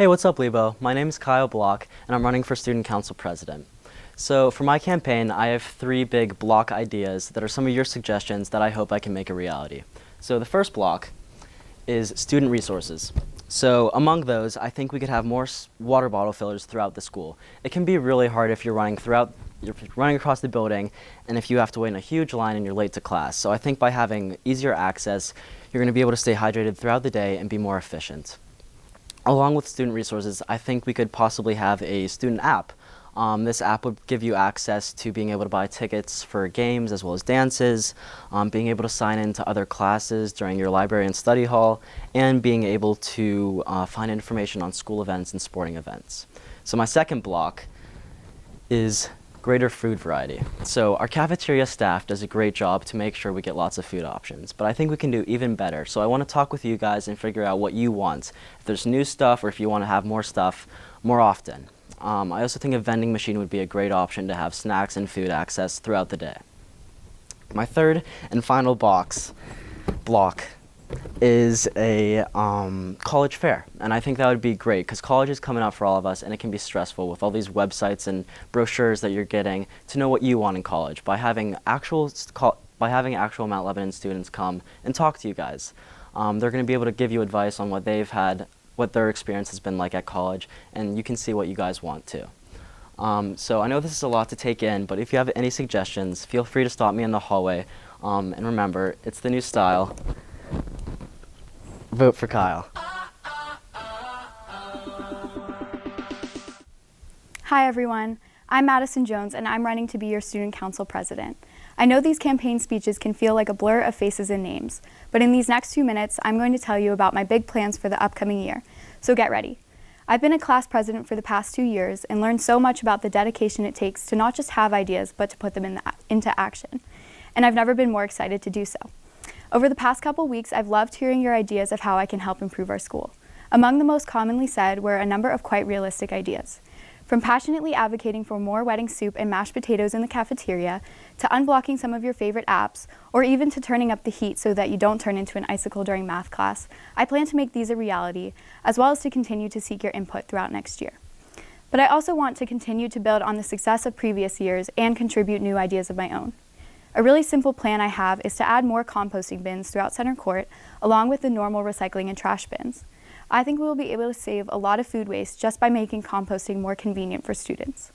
Hey, what's up, Lebo? My name is Kyle Block, and I'm running for Student Council President. So for my campaign, I have 3 big block ideas that are some of your suggestions that I hope I can make a reality. So the first block is student resources. So among those, I think we could have more water bottle fillers throughout the school. It can be really hard if you're running across the building and if you have to wait in a huge line and you're late to class. So I think by having easier access, you're going to be able to stay hydrated throughout the day and be more efficient. Along with student resources, I think we could possibly have a student app. This app would give you access to being able to buy tickets for games as well as dances, being able to sign into other classes during your library and study hall, and being able to find information on school events and sporting events. So my second block is greater food variety. So our cafeteria staff does a great job to make sure we get lots of food options, but I think we can do even better. So I want to talk with you guys and figure out what you want. If there's new stuff or if you want to have more stuff more often. I also think a vending machine would be a great option to have snacks and food access throughout the day. My third and final block is a college fair, and I think that would be great because college is coming up for all of us and it can be stressful with all these websites and brochures that you're getting to know what you want in college. By having actual Mount Lebanon students come and talk to you guys, they're going to be able to give you advice on what they've had, what their experience has been like at college, and you can see what you guys want too. So I know this is a lot to take in, but if you have any suggestions, feel free to stop me in the hallway. And remember, it's the new style. Vote for Kyle. Hi everyone, I'm Madison Jones and I'm running to be your Student Council President. I know these campaign speeches can feel like a blur of faces and names, but in these next few minutes, I'm going to tell you about my big plans for the upcoming year, so get ready. I've been a class president for the past 2 years and learned so much about the dedication it takes to not just have ideas, but to put them into action. And I've never been more excited to do so. Over the past couple weeks, I've loved hearing your ideas of how I can help improve our school. Among the most commonly said were a number of quite realistic ideas. From passionately advocating for more wedding soup and mashed potatoes in the cafeteria, to unblocking some of your favorite apps, or even to turning up the heat so that you don't turn into an icicle during math class, I plan to make these a reality, as well as to continue to seek your input throughout next year. But I also want to continue to build on the success of previous years and contribute new ideas of my own. A really simple plan I have is to add more composting bins throughout Center Court, along with the normal recycling and trash bins. I think we will be able to save a lot of food waste just by making composting more convenient for students.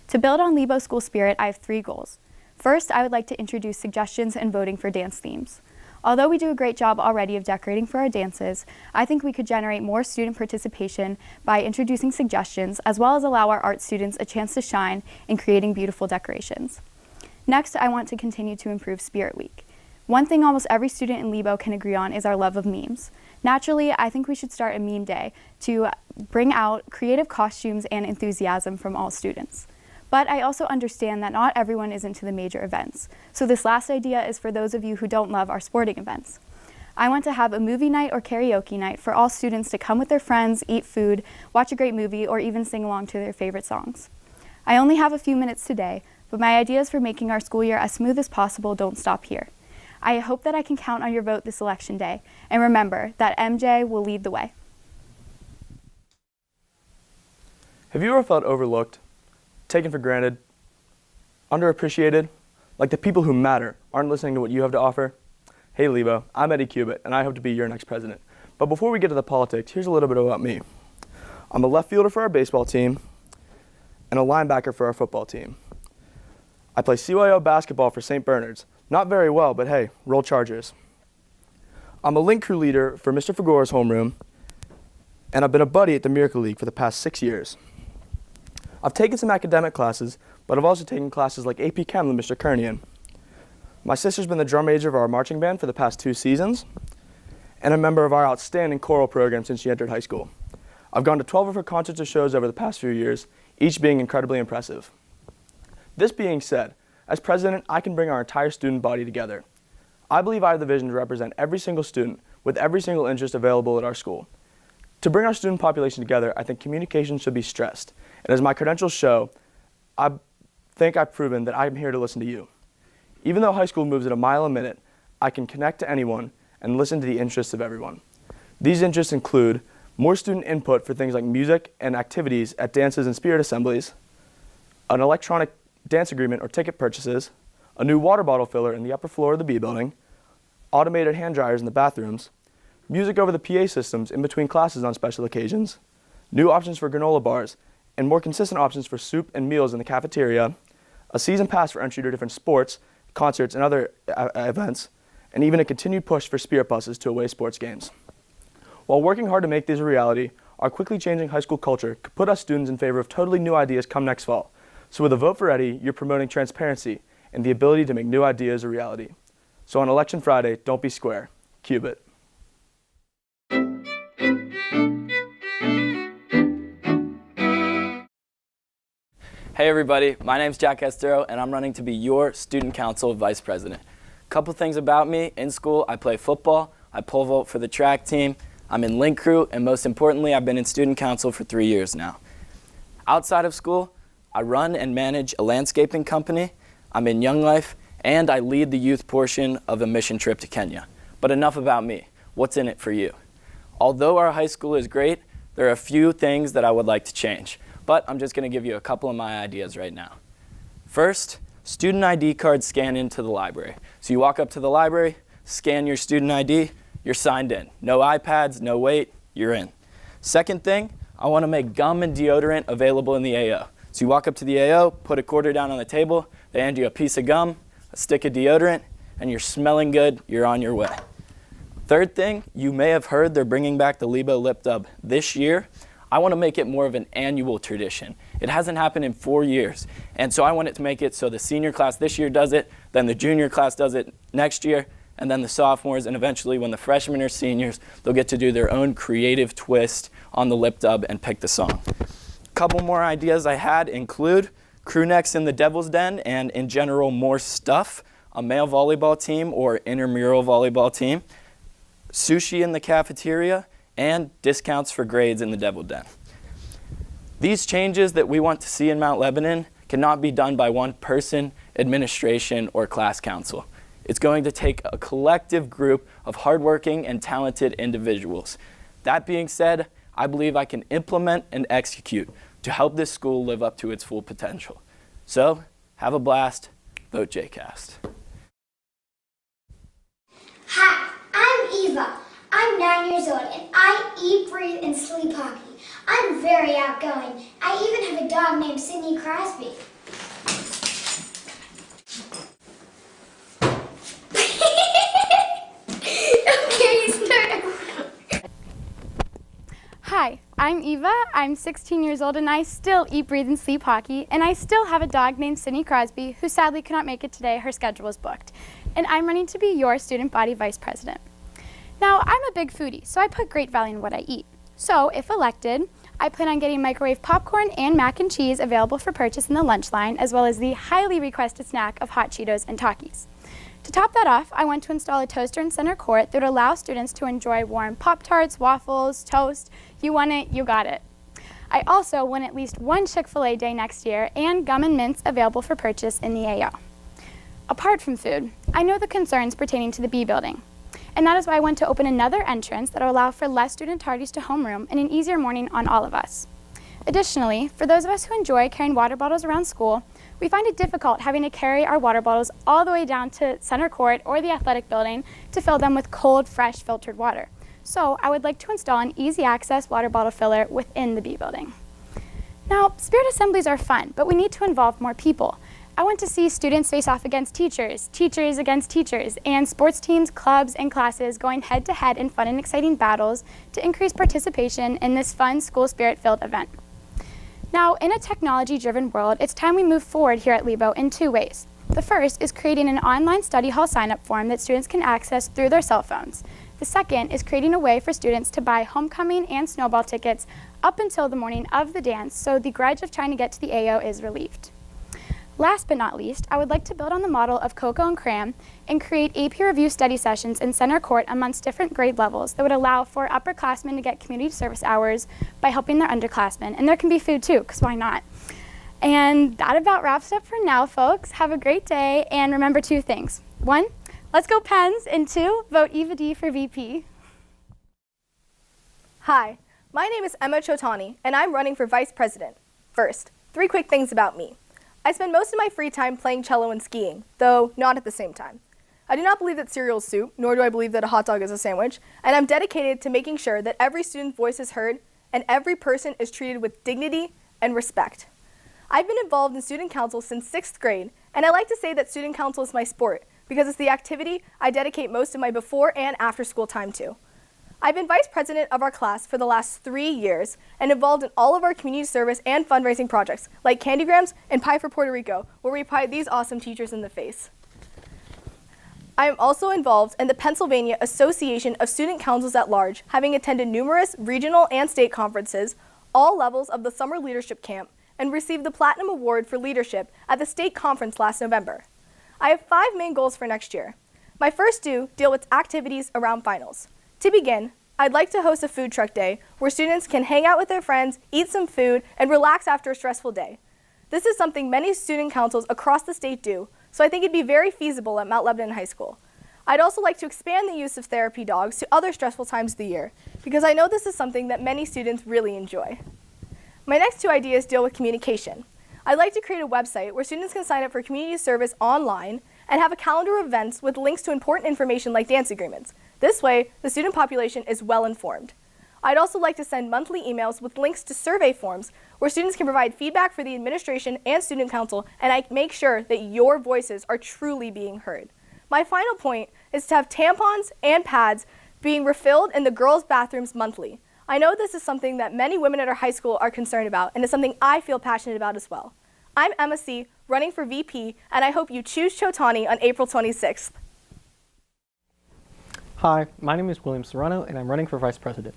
To build on Lebo School spirit, I have 3 goals. First, I would like to introduce suggestions and voting for dance themes. Although we do a great job already of decorating for our dances, I think we could generate more student participation by introducing suggestions, as well as allow our art students a chance to shine in creating beautiful decorations. Next, I want to continue to improve Spirit Week. One thing almost every student in Lebo can agree on is our love of memes. Naturally, I think we should start a meme day to bring out creative costumes and enthusiasm from all students. But I also understand that not everyone is into the major events. So this last idea is for those of you who don't love our sporting events. I want to have a movie night or karaoke night for all students to come with their friends, eat food, watch a great movie, or even sing along to their favorite songs. I only have a few minutes today, but my ideas for making our school year as smooth as possible don't stop here. I hope that I can count on your vote this election day, and remember that MJ will lead the way. Have you ever felt overlooked, taken for granted, underappreciated, like the people who matter aren't listening to what you have to offer? Hey Lebo, I'm Eddie Cubitt, and I hope to be your next president. But before we get to the politics, here's a little bit about me. I'm a left fielder for our baseball team and a linebacker for our football team. I play CYO basketball for St. Bernard's. Not very well, but hey, roll Chargers. I'm a link crew leader for Mr. Fagora's homeroom, and I've been a buddy at the Miracle League for the past 6 years. I've taken some academic classes, but I've also taken classes like AP Chem with Mr. Kernian. My sister's been the drum major of our marching band for the past 2 seasons, and a member of our outstanding choral program since she entered high school. I've gone to 12 of her concerts or shows over the past few years, each being incredibly impressive. This being said, as president, I can bring our entire student body together. I believe I have the vision to represent every single student with every single interest available at our school. To bring our student population together, I think communication should be stressed. And as my credentials show, I think I've proven that I'm here to listen to you. Even though high school moves at a mile a minute, I can connect to anyone and listen to the interests of everyone. These interests include more student input for things like music and activities at dances and spirit assemblies, an electronic dance agreement or ticket purchases, a new water bottle filler in the upper floor of the B building, automated hand dryers in the bathrooms, music over the PA systems in between classes on special occasions, new options for granola bars, and more consistent options for soup and meals in the cafeteria, a season pass for entry to different sports, concerts, and other events, and even a continued push for spirit buses to away sports games. While working hard to make these a reality, our quickly changing high school culture could put us students in favor of totally new ideas come next fall. So with a vote for Eddie, you're promoting transparency and the ability to make new ideas a reality. So on Election Friday, don't be square. Cube it. Hey everybody, my name's Jack Estero and I'm running to be your student council vice president. Couple things about me: in school I play football, I pole vault for the track team, I'm in link crew, and most importantly I've been in student council for 3 years now. Outside of school, I run and manage a landscaping company, I'm in Young Life, and I lead the youth portion of a mission trip to Kenya. But enough about me, what's in it for you? Although our high school is great, there are a few things that I would like to change. But I'm just going to give you a couple of my ideas right now. First, student ID cards scan into the library. So you walk up to the library, scan your student ID, you're signed in. No iPads, no wait, you're in. Second thing, I want to make gum and deodorant available in the AO. So you walk up to the AO, put a quarter down on the table, they hand you a piece of gum, a stick of deodorant, and you're smelling good, you're on your way. Third thing, you may have heard they're bringing back the Lebo Lip Dub this year. I want to make it more of an annual tradition. It hasn't happened in 4 years, and so I want it to make it so the senior class this year does it, then the junior class does it next year, and then the sophomores, and eventually when the freshmen are seniors, they'll get to do their own creative twist on the lip dub and pick the song. A couple more ideas I had include crew necks in the Devil's Den, and in general more stuff, a male volleyball team or intramural volleyball team, sushi in the cafeteria, and discounts for grades in the Devil Den. These changes that we want to see in Mount Lebanon cannot be done by one person, administration, or class council. It's going to take a collective group of hardworking and talented individuals. That being said, I believe I can implement and execute to help this school live up to its full potential. So, have a blast, vote JCast. Hi, I'm Eva. I'm 9 years old and I eat, breathe, and sleep hockey. I'm very outgoing. I even have a dog named Sidney Crosby. Hi, I'm Eva. I'm 16 years old and I still eat, breathe, and sleep hockey. And I still have a dog named Sidney Crosby who sadly could not make it today. Her schedule was booked. And I'm running to be your student body vice president. Now, I'm a big foodie, so I put great value in what I eat. So, if elected, I plan on getting microwave popcorn and mac and cheese available for purchase in the lunch line, as well as the highly requested snack of hot Cheetos and Takis. To top that off, I want to install a toaster in center court that would allow students to enjoy warm Pop-Tarts, waffles, toast. You want it, you got it. I also want at least one Chick-fil-A day next year and gum and mints available for purchase in the AO. Apart from food, I know the concerns pertaining to the B building. And that is why I want to open another entrance that will allow for less student tardies to homeroom and an easier morning on all of us. Additionally, for those of us who enjoy carrying water bottles around school, we find it difficult having to carry our water bottles all the way down to center court or the athletic building to fill them with cold, fresh, filtered water. So I would like to install an easy access water bottle filler within the B building. Now, spirit assemblies are fun, but we need to involve more people. I want to see students face off against teachers, teachers against teachers, and sports teams, clubs, and classes going head-to-head in fun and exciting battles to increase participation in this fun, school spirit-filled event. Now, in a technology-driven world, it's time we move forward here at Lebo in 2 ways. The first is creating an online study hall sign-up form that students can access through their cell phones. The second is creating a way for students to buy homecoming and snowball tickets up until the morning of the dance, so the grudge of trying to get to the AO is relieved. Last but not least, I would like to build on the model of Coco and Cram and create AP review study sessions in center court amongst different grade levels that would allow for upperclassmen to get community service hours by helping their underclassmen. And there can be food too, because why not? And that about wraps up for now, folks. Have a great day, and remember 2 things. 1, let's go Pens, and 2, vote Eva D for VP. Hi, My name is Emma Chotani, and I'm running for Vice President. First, 3 quick things about me. I spend most of my free time playing cello and skiing, though not at the same time. I do not believe that cereal is soup, nor do I believe that a hot dog is a sandwich, and I'm dedicated to making sure that every student's voice is heard and every person is treated with dignity and respect. I've been involved in student council since 6th grade, and I like to say that student council is my sport because it's the activity I dedicate most of my before and after school time to. I've been vice president of our class for the last 3 years and involved in all of our community service and fundraising projects like Candygrams and Pie for Puerto Rico, where we pie these awesome teachers in the face. I am also involved in the Pennsylvania Association of Student Councils at Large, having attended numerous regional and state conferences, all levels of the Summer Leadership Camp, and received the Platinum Award for Leadership at the state conference last November. I have 5 main goals for next year. My first 2 deal with activities around finals. To begin, I'd like to host a food truck day where students can hang out with their friends, eat some food, and relax after a stressful day. This is something many student councils across the state do, so I think it'd be very feasible at Mount Lebanon High School. I'd also like to expand the use of therapy dogs to other stressful times of the year, because I know this is something that many students really enjoy. My next 2 ideas deal with communication. I'd like to create a website where students can sign up for community service online and have a calendar of events with links to important information like dance agreements. This way, the student population is well informed. I'd also like to send monthly emails with links to survey forms where students can provide feedback for the administration and student council, and I make sure that your voices are truly being heard. My final point is to have tampons and pads being refilled in the girls' bathrooms monthly. I know this is something that many women at our high school are concerned about, and it's something I feel passionate about as well. I'm Emma C., running for VP, and I hope you choose Chotani on April 26th. Hi, my name is William Serrano, and I'm running for Vice President.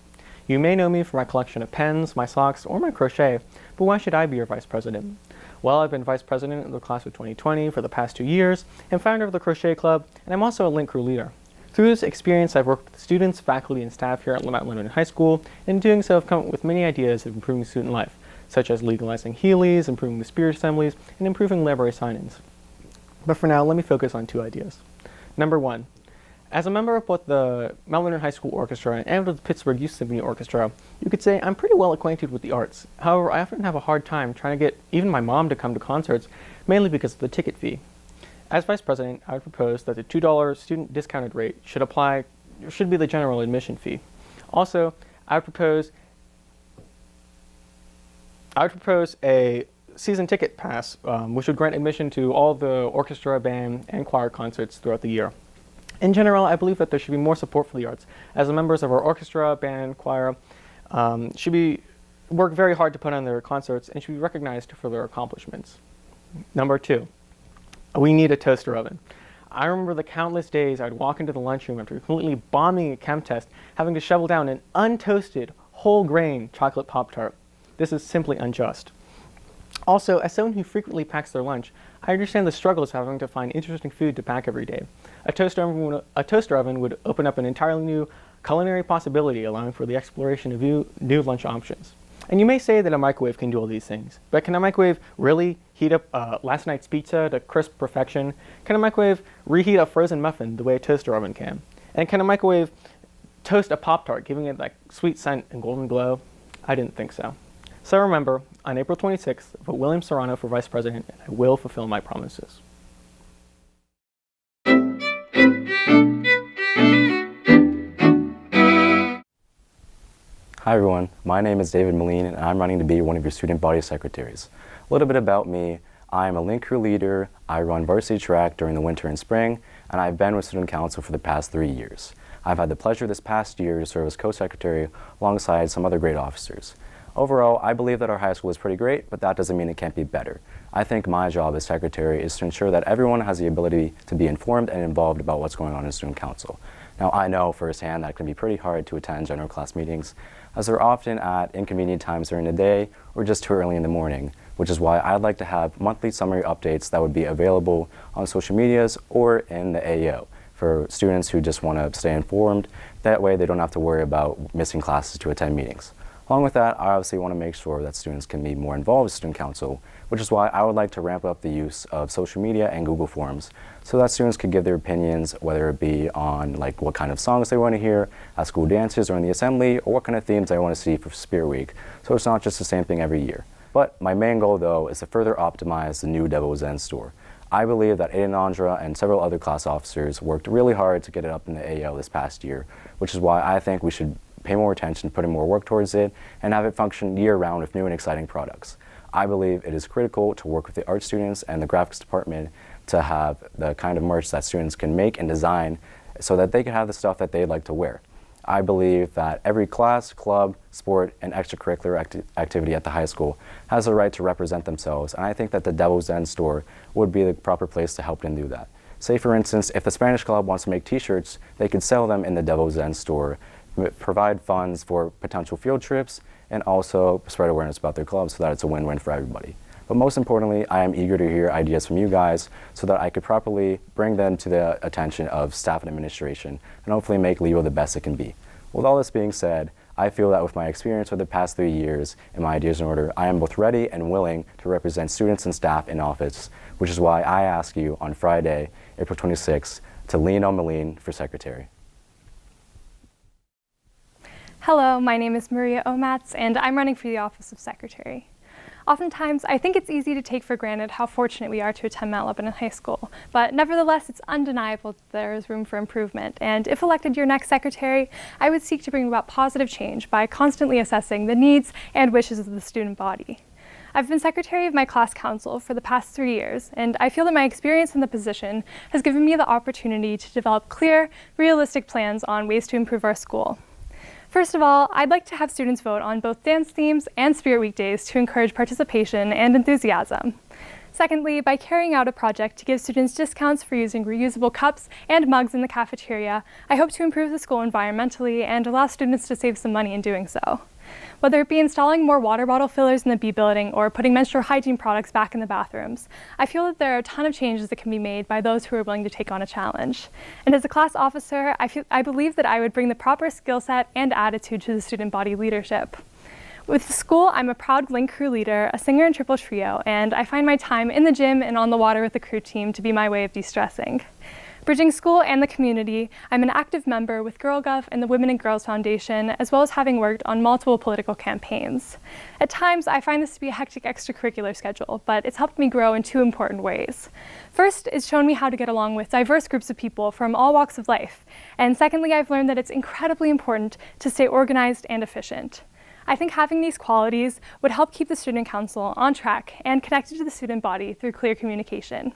You may know me for my collection of pens, my socks, or my crochet, but why should I be your Vice President? Well, I've been Vice President of the class of 2020 for the past 2 years, and founder of the Crochet Club, and I'm also a Link Crew leader. Through this experience, I've worked with students, faculty, and staff here at Mount Lebanon High School, and in doing so, I've come up with many ideas of improving student life, such as legalizing Heelys, improving the spirit assemblies, and improving library sign-ins. But for now, let me focus on 2 ideas. Number 1, as a member of both the Mount Lebanon High School Orchestra and of the Pittsburgh Youth Symphony Orchestra, you could say I'm pretty well acquainted with the arts. However, I often have a hard time trying to get even my mom to come to concerts, mainly because of the ticket fee. As Vice President, I would propose that the $2 student discounted rate should be the general admission fee. Also, I would propose a season ticket pass, which would grant admission to all the orchestra, band, and choir concerts throughout the year. In general, I believe that there should be more support for the arts, as the members of our orchestra, band, choir should work very hard to put on their concerts and should be recognized for their accomplishments. Number 2, we need a toaster oven. I remember the countless days I'd walk into the lunchroom after completely bombing a chem test, having to shovel down an untoasted, whole grain chocolate Pop-Tart. This is simply unjust. Also, as someone who frequently packs their lunch, I understand the struggles of having to find interesting food to pack every day. A toaster oven would open up an entirely new culinary possibility, allowing for the exploration of new lunch options. And you may say that a microwave can do all these things, but can a microwave really heat up last night's pizza to crisp perfection? Can a microwave reheat a frozen muffin the way a toaster oven can? And can a microwave toast a Pop-Tart, giving it that sweet scent and golden glow? I didn't think so. So remember, on April 26th, vote William Serrano for Vice President, and I will fulfill my promises. Hi everyone, my name is David Moline and I'm running to be one of your student body secretaries. A little bit about me, I am a Link Crew leader, I run varsity track during the winter and spring, and I've been with student council for the past 3 years. I've had the pleasure this past year to serve as co-secretary alongside some other great officers. Overall, I believe that our high school is pretty great, but that doesn't mean it can't be better. I think my job as secretary is to ensure that everyone has the ability to be informed and involved about what's going on in student council. Now, I know firsthand that it can be pretty hard to attend general class meetings, as they're often at inconvenient times during the day or just too early in the morning, which is why I'd like to have monthly summary updates that would be available on social medias or in the AEO for students who just want to stay informed. That way they don't have to worry about missing classes to attend meetings. Along with that, I obviously want to make sure that students can be more involved with student council, which is why I would like to ramp up the use of social media and Google Forms so that students could give their opinions, whether it be on like what kind of songs they want to hear at school dances or in the assembly, or what kind of themes they want to see for Spirit Week, so it's not just the same thing every year. But my main goal, though, is to further optimize the new Devil's Den store. I believe that Aiden Andra and several other class officers worked really hard to get it up in the AO this past year, which is why I think we should pay more attention, put in more work towards it, and have it function year-round with new and exciting products. I believe it is critical to work with the art students and the graphics department to have the kind of merch that students can make and design so that they can have the stuff that they'd like to wear. I believe that every class, club, sport, and extracurricular activity at the high school has the right to represent themselves, and I think that the Devil's Den store would be the proper place to help them do that. Say, for instance, if the Spanish Club wants to make t-shirts, they could sell them in the Devil's Den store, provide funds for potential field trips, and also spread awareness about their club so that it's a win-win for everybody. But most importantly, I am eager to hear ideas from you guys so that I could properly bring them to the attention of staff and administration and hopefully make Lebo the best it can be. With all this being said, I feel that with my experience over the past 3 years and my ideas in order, I am both ready and willing to represent students and staff in office, which is why I ask you on Friday, April 26th, to lean on Malene for secretary. Hello, my name is Maria Omatz, and I'm running for the office of secretary. Oftentimes, I think it's easy to take for granted how fortunate we are to attend Mount Lebanon High School, but nevertheless, it's undeniable that there is room for improvement, and if elected your next secretary, I would seek to bring about positive change by constantly assessing the needs and wishes of the student body. I've been secretary of my class council for the past 3 years, and I feel that my experience in the position has given me the opportunity to develop clear, realistic plans on ways to improve our school. First of all, I'd like to have students vote on both dance themes and Spirit Week days to encourage participation and enthusiasm. Secondly, by carrying out a project to give students discounts for using reusable cups and mugs in the cafeteria, I hope to improve the school environmentally and allow students to save some money in doing so. Whether it be installing more water bottle fillers in the B building or putting menstrual hygiene products back in the bathrooms, I feel that there are a ton of changes that can be made by those who are willing to take on a challenge. And as a class officer, I believe that I would bring the proper skill set and attitude to the student body leadership. With the school, I'm a proud Link crew leader, a singer in Triple Trio, and I find my time in the gym and on the water with the crew team to be my way of de-stressing. Bridging school and the community, I'm an active member with GirlGov and the Women and Girls Foundation, as well as having worked on multiple political campaigns. At times, I find this to be a hectic extracurricular schedule, but it's helped me grow in 2 important ways. First, it's shown me how to get along with diverse groups of people from all walks of life. And secondly, I've learned that it's incredibly important to stay organized and efficient. I think having these qualities would help keep the student council on track and connected to the student body through clear communication.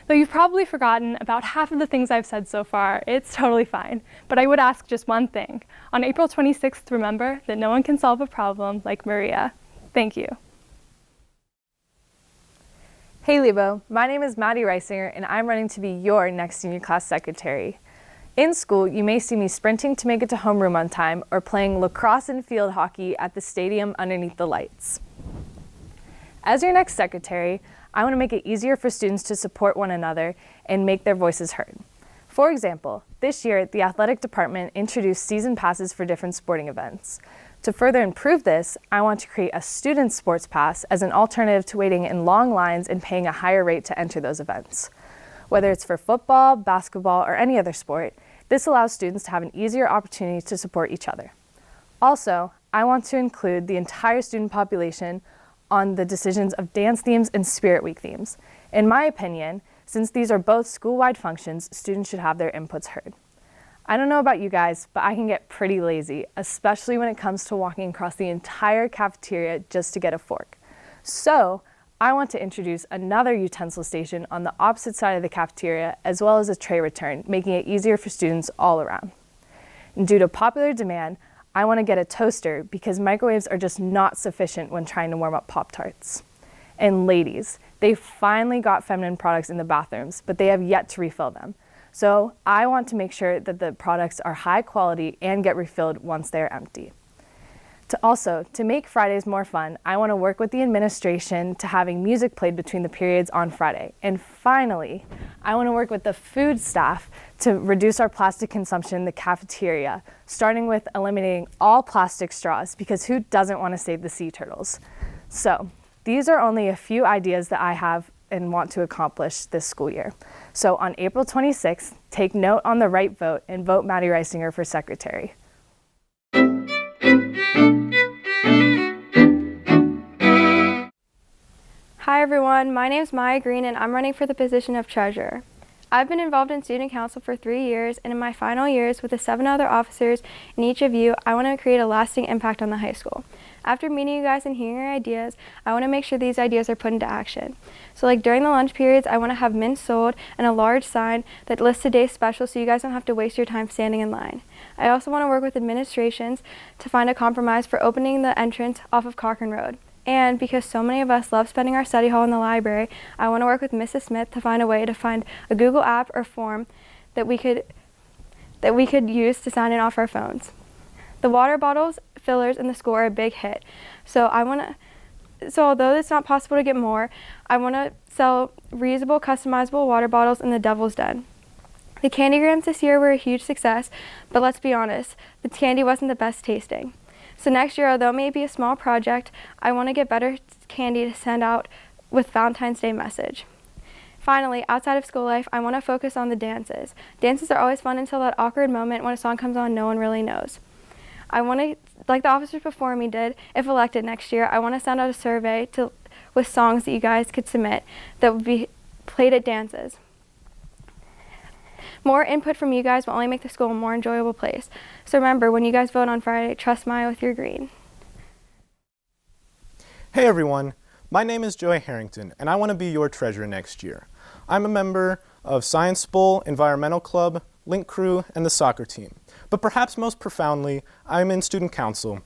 Though you've probably forgotten about half of the things I've said so far, it's totally fine. But I would ask just one thing. On April 26th, remember that no one can solve a problem like Maria. Thank you. Hey Lebo, my name is Maddie Reisinger and I'm running to be your next senior class secretary. In school, you may see me sprinting to make it to homeroom on time or playing lacrosse and field hockey at the stadium underneath the lights. As your next secretary, I want to make it easier for students to support one another and make their voices heard. For example, this year, the athletic department introduced season passes for different sporting events. To further improve this, I want to create a student sports pass as an alternative to waiting in long lines and paying a higher rate to enter those events. Whether it's for football, basketball, or any other sport, this allows students to have an easier opportunity to support each other. Also, I want to include the entire student population on the decisions of dance themes and Spirit Week themes. In my opinion, since these are both school-wide functions, students should have their inputs heard. I don't know about you guys, but I can get pretty lazy, especially when it comes to walking across the entire cafeteria just to get a fork. So, I want to introduce another utensil station on the opposite side of the cafeteria, as well as a tray return, making it easier for students all around. And due to popular demand, I want to get a toaster because microwaves are just not sufficient when trying to warm up Pop-Tarts. And ladies, they finally got feminine products in the bathrooms, but they have yet to refill them. So I want to make sure that the products are high quality and get refilled once they're empty. To make Fridays more fun, I want to work with the administration to having music played between the periods on Friday. And finally, I want to work with the food staff to reduce our plastic consumption in the cafeteria, starting with eliminating all plastic straws, because who doesn't want to save the sea turtles? So, These are only a few ideas that I have and want to accomplish this school year. So on April 26th, take note on the right vote and vote Maddie Reisinger for secretary. Hi everyone, my name is Maya Green and I'm running for the position of treasurer. I've been involved in student council for 3 years, and in my final years with the 7 other officers and each of you, I want to create a lasting impact on the high school. After meeting you guys and hearing your ideas, I want to make sure these ideas are put into action. So like during the lunch periods, I want to have mints sold and a large sign that lists today's special so you guys don't have to waste your time standing in line. I also want to work with administrations to find a compromise for opening the entrance off of Cochrane Road. And because so many of us love spending our study hall in the library, I want to work with Mrs. Smith to find a way to find a Google app or form that we could use to sign in off our phones. The water bottles, fillers in the school are a big hit. So although it's not possible to get more, I want to sell reusable, customizable water bottles in the Devil's Den. The candygrams this year were a huge success, but let's be honest, the candy wasn't the best tasting. So next year, although it may be a small project, I want to get better candy to send out with Valentine's Day message. Finally, outside of school life, I want to focus on the dances. Dances are always fun until that awkward moment when a song comes on no one really knows. I want to, like the officers before me did, if elected next year, I want to send out a survey with songs that you guys could submit that would be played at dances. More input from you guys will only make the school a more enjoyable place. So remember, when you guys vote on Friday, trust Maya with your green. Hey everyone, my name is Joey Harrington, and I want to be your treasurer next year. I'm a member of Science Bowl, Environmental Club, Link Crew, and the soccer team. But perhaps most profoundly, I'm in student council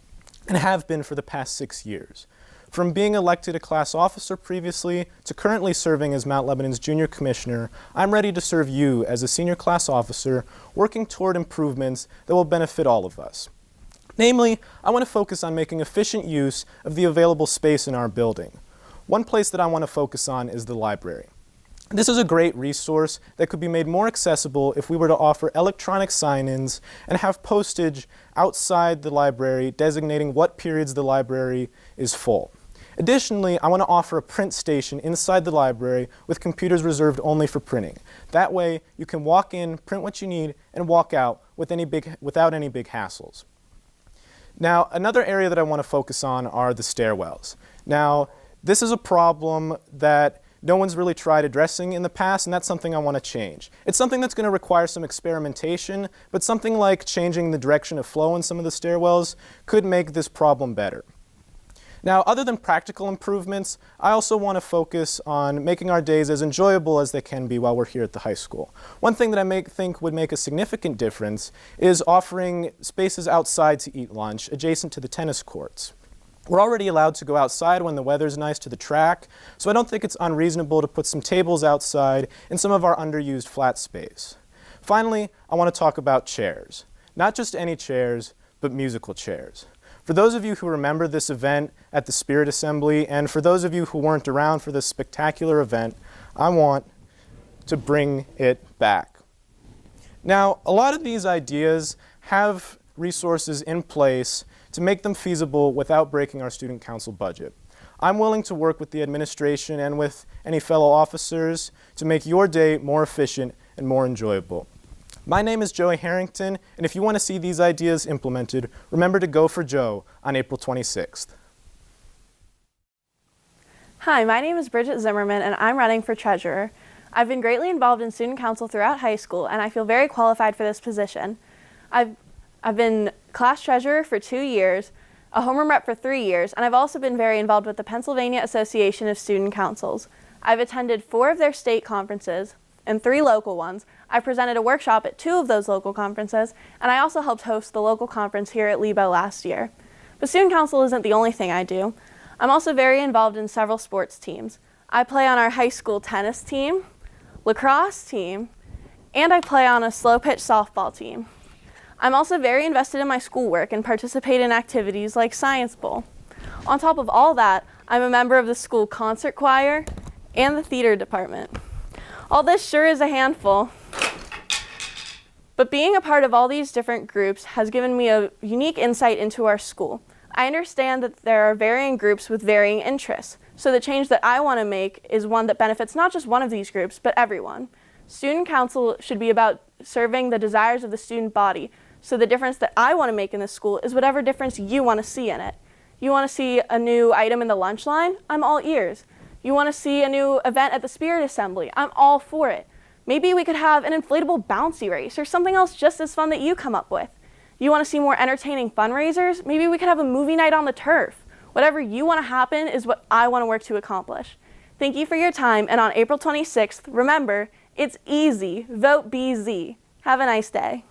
and have been for the past 6 years. From being elected a class officer previously to currently serving as Mount Lebanon's junior commissioner, I'm ready to serve you as a senior class officer working toward improvements that will benefit all of us. Namely, I want to focus on making efficient use of the available space in our building. One place that I want to focus on is the library. This is a great resource that could be made more accessible if we were to offer electronic sign-ins and have postage outside the library designating what periods the library is full. Additionally, I want to offer a print station inside the library with computers reserved only for printing. That way, you can walk in, print what you need, and walk out without any big hassles. Now, another area that I want to focus on are the stairwells. Now, this is a problem that no one's really tried addressing in the past, and that's something I want to change. It's something that's going to require some experimentation, but something like changing the direction of flow in some of the stairwells could make this problem better. Now, other than practical improvements, I also want to focus on making our days as enjoyable as they can be while we're here at the high school. One thing that I think would make a significant difference is offering spaces outside to eat lunch adjacent to the tennis courts. We're already allowed to go outside when the weather's nice to the track, so I don't think it's unreasonable to put some tables outside in some of our underused flat space. Finally, I want to talk about chairs. Not just any chairs, but musical chairs. For those of you who remember this event at the Spirit Assembly, and for those of you who weren't around for this spectacular event, I want to bring it back. Now, a lot of these ideas have resources in place to make them feasible without breaking our student council budget. I'm willing to work with the administration and with any fellow officers to make your day more efficient and more enjoyable. My name is Joey Harrington, and if you want to see these ideas implemented, remember to go for Joe on April 26th. Hi, my name is Bridget Zimmerman, and I'm running for treasurer. I've been greatly involved in student council throughout high school, and I feel very qualified for this position. I've been class treasurer for 2 years, a homeroom rep for 3 years, and I've also been very involved with the Pennsylvania Association of Student Councils. I've attended 4 of their state conferences and 3 local ones. I presented a workshop at 2 of those local conferences, and I also helped host the local conference here at Lebo last year. But student council isn't the only thing I do. I'm also very involved in several sports teams. I play on our high school tennis team, lacrosse team, and I play on a slow pitch softball team. I'm also very invested in my schoolwork and participate in activities like Science Bowl. On top of all that, I'm a member of the school concert choir and the theater department. All this sure is a handful, but being a part of all these different groups has given me a unique insight into our school. I understand that there are varying groups with varying interests, So the change that I want to make is one that benefits not just one of these groups, but everyone. Student council should be about serving the desires of the student body. So the difference that I want to make in this school is whatever difference you want to see in it. You want to see a new item in the lunch line? I'm all ears. You want to see a new event at the Spirit Assembly? I'm all for it. Maybe we could have an inflatable bouncy race or something else just as fun that you come up with. You want to see more entertaining fundraisers? Maybe we could have a movie night on the turf. Whatever you want to happen is what I want to work to accomplish. Thank you for your time, and on April 26th, remember, it's easy. Vote BZ. Have a nice day.